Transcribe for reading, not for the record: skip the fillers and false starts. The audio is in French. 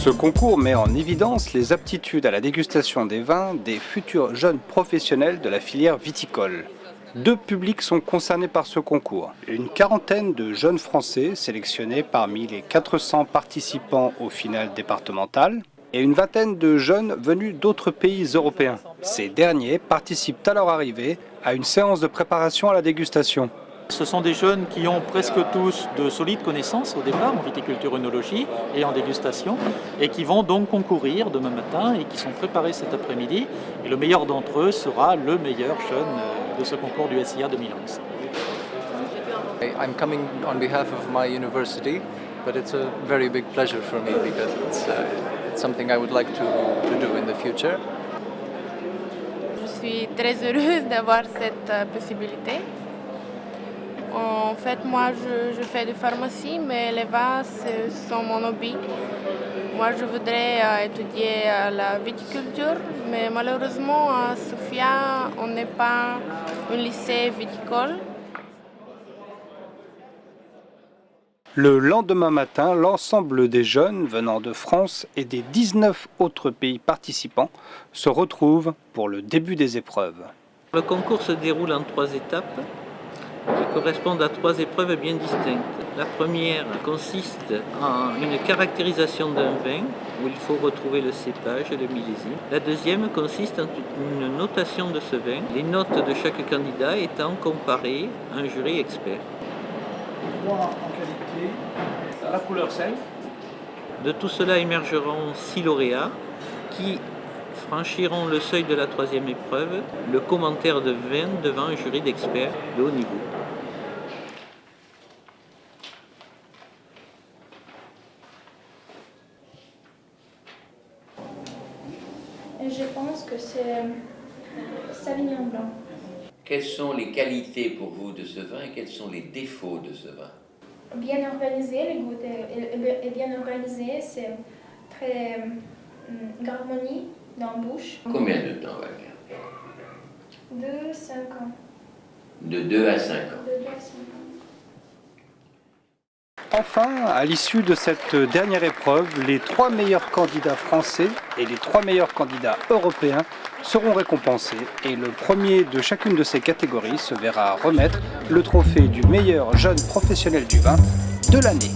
Ce concours met en évidence les aptitudes à la dégustation des vins des futurs jeunes professionnels de la filière viticole. Deux publics sont concernés par ce concours. Une quarantaine de jeunes Français sélectionnés parmi les 400 participants au final départemental et une vingtaine de jeunes venus d'autres pays européens. Ces derniers participent à leur arrivée à une séance de préparation à la dégustation. Ce sont des jeunes qui ont presque tous de solides connaissances au départ en viticulture œnologie et en dégustation et qui vont donc concourir demain matin et qui sont préparés cet après-midi. Et le meilleur d'entre eux sera le meilleur jeune de ce concours du SIA 2011. I'm coming on behalf of my university, but it's a very big pleasure for me because it's something I would like to do in the future. Je suis très heureuse d'avoir cette possibilité. En fait, moi, je fais de pharmacie, mais les vins, sont mon hobby. Moi, je voudrais étudier la viticulture, mais malheureusement, à Sofia, on n'est pas un lycée viticole. Le lendemain matin, l'ensemble des jeunes venant de France et des 19 autres pays participants se retrouvent pour le début des épreuves. Le concours se déroule en 3 étapes qui correspondent à 3 épreuves bien distinctes. La première consiste en une caractérisation d'un vin où il faut retrouver le cépage et le millésime. La deuxième consiste en une notation de ce vin, les notes de chaque candidat étant comparées à un jury expert. 3 en qualité, la couleur 5. De tout cela émergeront 6 lauréats qui franchiront le seuil de la 3e épreuve, le commentaire de vin devant un jury d'experts de haut niveau. Je pense que c'est Sauvignon blanc. Quelles sont les qualités pour vous de ce vin et quels sont les défauts de ce vin? Bien organisé, le goût est bien organisé, c'est très harmonie dans la bouche. Combien de temps va le garder? 2-5 ans. De 2 à 5 ans. De 2 à 5 ans. Enfin, à l'issue de cette dernière épreuve, les 3 meilleurs candidats français et les 3 meilleurs candidats européens seront récompensés et le premier de chacune de ces catégories se verra remettre le trophée du meilleur jeune professionnel du vin de l'année.